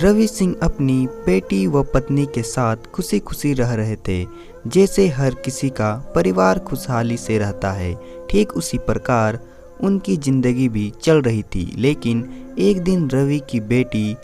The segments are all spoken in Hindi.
रवि सिंह अपनी बेटी व पत्नी के साथ खुशी खुशी रह रहे थे। जैसे हर किसी का परिवार खुशहाली से रहता है, ठीक उसी प्रकार उनकी जिंदगी भी चल रही थी। लेकिन एक दिन रवि की बेटी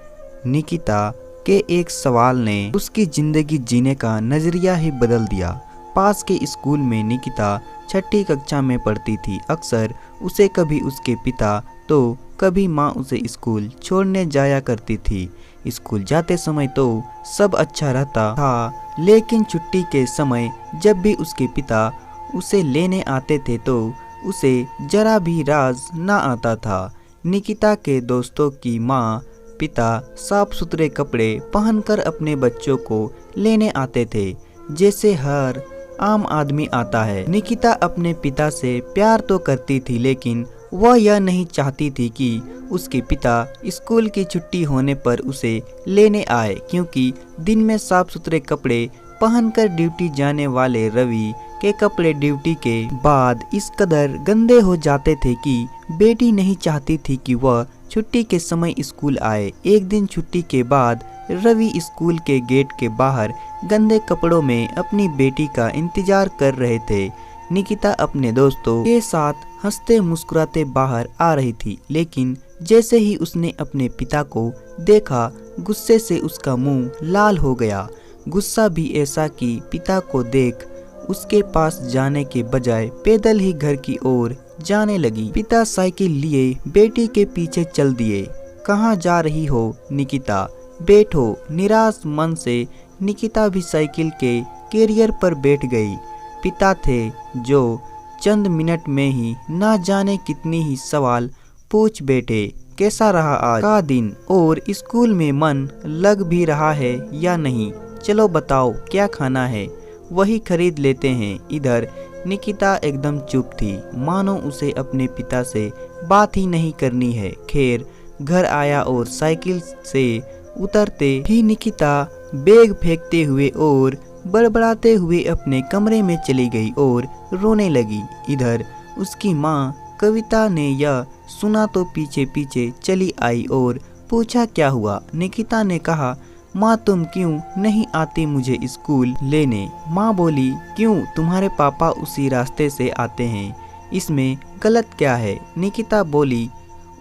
निकिता के एक सवाल ने उसकी जिंदगी जीने का नजरिया ही बदल दिया। पास के स्कूल में निकिता छठी कक्षा में पढ़ती थी। अक्सर उसे कभी उसके पिता तो कभी माँ उसे स्कूल छोड़ने जाया करती थी। स्कूल जाते समय तो सब अच्छा रहता था, लेकिन छुट्टी के समय जब भी उसके पिता उसे लेने आते थे तो उसे जरा भी राज ना आता था। निकिता के दोस्तों की माँ पिता साफ सुथरे कपड़े पहनकर अपने बच्चों को लेने आते थे, जैसे हर आम आदमी आता है। निकिता अपने पिता से प्यार तो करती थी, लेकिन वह यह नहीं चाहती थी कि उसके पिता स्कूल की छुट्टी होने पर उसे लेने आए, क्योंकि दिन में साफ सुथरे कपड़े पहनकर ड्यूटी जाने वाले रवि के कपड़े ड्यूटी के बाद इस कदर गंदे हो जाते थे कि बेटी नहीं चाहती थी कि वह छुट्टी के समय स्कूल आए। एक दिन छुट्टी के बाद रवि स्कूल के गेट के बाहर गंदे कपड़ों में अपनी बेटी का इंतजार कर रहे थे। निकिता अपने दोस्तों के साथ हंसते मुस्कुराते बाहर आ रही थी, लेकिन जैसे ही उसने अपने पिता को देखा, गुस्से से उसका मुंह लाल हो गया। गुस्सा भी ऐसा कि पिता को देख उसके पास जाने के बजाय पैदल ही घर की ओर जाने लगी। पिता साइकिल लिए बेटी के पीछे चल दिए। कहाँ जा रही हो निकिता, बैठो। निराश मन से निकिता भी साइकिल के कैरियर पर बैठ गई। पिता थे जो चंद मिनट में ही ना जाने कितनी ही सवाल पूछ बैठे। कैसा रहा आज का दिन, और स्कूल में मन लग भी रहा है या नहीं? चलो बताओ क्या खाना है, वही खरीद लेते हैं। इधर निकिता एकदम चुप थी, मानो उसे अपने पिता से बात ही नहीं करनी है। खैर घर आया और साइकिल से उतरते ही निकिता बैग फेंकते हुए और बड़बड़ाते हुए अपने कमरे में चली गई और रोने लगी। इधर उसकी माँ कविता ने यह सुना तो पीछे पीछे चली आई और पूछा क्या हुआ। निकिता ने कहा, माँ तुम क्यों नहीं आती मुझे स्कूल लेने? माँ बोली, क्यों, तुम्हारे पापा उसी रास्ते से आते हैं, इसमें गलत क्या है? निकिता बोली,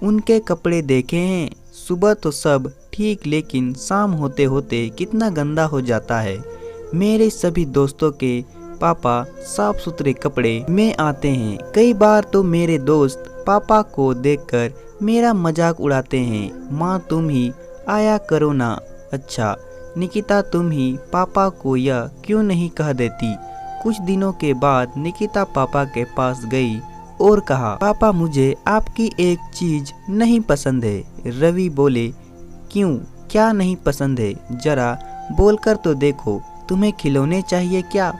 उनके कपड़े देखे हैं, सुबह तो सब ठीक, लेकिन शाम होते होते कितना गंदा हो जाता है। मेरे सभी दोस्तों के पापा साफ सुथरे कपड़े में आते हैं। कई बार तो मेरे दोस्त पापा को देखकर मेरा मजाक उड़ाते हैं। माँ तुम ही आया करो ना। अच्छा निकिता, तुम ही पापा को यह क्यों नहीं कह देती? कुछ दिनों के बाद निकिता पापा के पास गई और कहा, पापा मुझे आपकी एक चीज नहीं पसंद है। रवि बोले, क्यों, क्या नहीं पसंद है? जरा बोलकर तो देखो, तुम्हें खिलौने चाहिए क्या?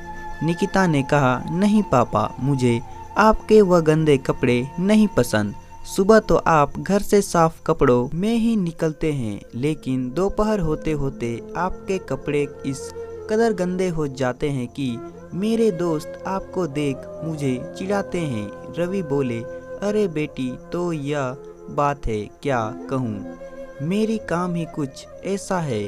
निकिता ने कहा, नहीं पापा, मुझे आपके वह गंदे कपड़े नहीं पसंद। सुबह तो आप घर से साफ कपड़ों में ही निकलते हैं, लेकिन दोपहर होते होते आपके कपड़े इस कदर गंदे हो जाते हैं कि मेरे दोस्त आपको देख मुझे चिढ़ाते हैं। रवि बोले, अरे बेटी, तो यह बात है, क्या कहूँ, मेरी काम ही कुछ ऐसा है।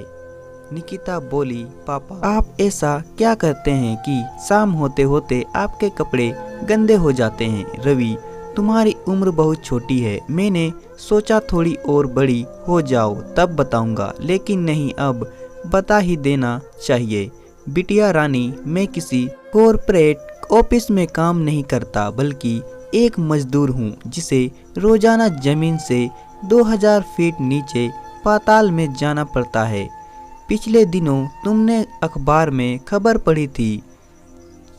निकिता बोली, पापा आप ऐसा क्या करते हैं कि शाम होते होते आपके कपड़े गंदे हो जाते हैं? रवि, तुम्हारी उम्र बहुत छोटी है, मैंने सोचा थोड़ी और बड़ी हो जाओ तब बताऊंगा, लेकिन नहीं, अब बता ही देना चाहिए। बिटिया रानी, मैं किसी कॉर्पोरेट ऑफिस में काम नहीं करता, बल्कि एक मजदूर हूँ जिसे रोजाना जमीन से 2000 फीट नीचे पाताल में जाना पड़ता है। पिछले दिनों तुमने अखबार में खबर पढ़ी थी,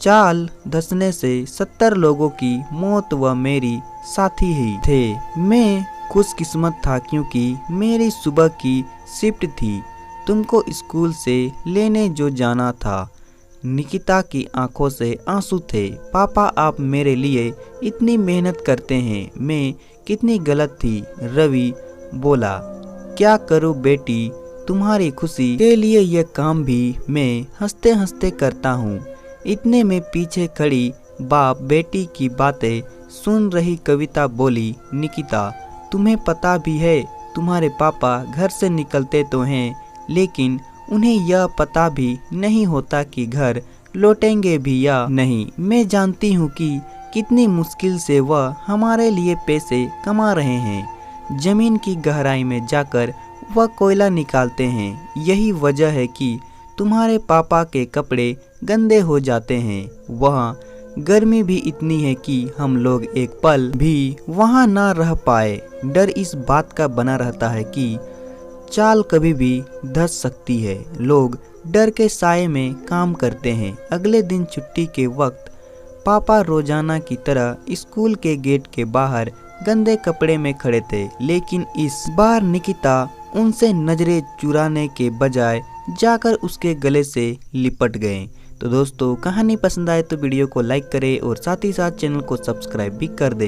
चाल धंसने से 70 लोगों की मौत व मेरी साथी ही थे। मैं खुशकिस्मत था क्योंकि मेरी सुबह की शिफ्ट थी। तुमको स्कूल से लेने जो जाना था। निकिता की आंखों से आंसू थे। पापा आप मेरे लिए इतनी मेहनत करते हैं, मैं कितनी गलत थी। रवि बोला, क्या करूं बेटी, तुम्हारी खुशी के लिए यह काम भी मैं हंसते हंसते करता हूँ। इतने में पीछे खड़ी बाप बेटी की बातें सुन रही कविता बोली, निकिता तुम्हें पता भी है तुम्हारे पापा घर से निकलते तो हैं, लेकिन उन्हें यह पता भी नहीं होता कि घर लौटेंगे भी या नहीं। मैं जानती हूँ कि कितनी मुश्किल से वह हमारे लिए पैसे कमा रहे हैं। जमीन की गहराई में जाकर वह कोयला निकालते हैं। यही वजह है कि तुम्हारे पापा के कपड़े गंदे हो जाते हैं। वहाँ गर्मी भी इतनी है कि हम लोग एक पल भी वहाँ ना रह पाए। डर इस बात का बना रहता है कि चाल कभी भी धंस सकती है। लोग डर के साए में काम करते हैं। अगले दिन छुट्टी के वक्त पापा रोजाना की तरह स्कूल के गेट के बाहर गंदे कपड़े में खड़े थे, लेकिन इस बार निकिता उनसे नजरें चुराने के बजाय जाकर उसके गले से लिपट गए। तो दोस्तों, कहानी पसंद आए तो वीडियो को लाइक करें और साथ ही साथ चैनल को सब्सक्राइब भी कर दें।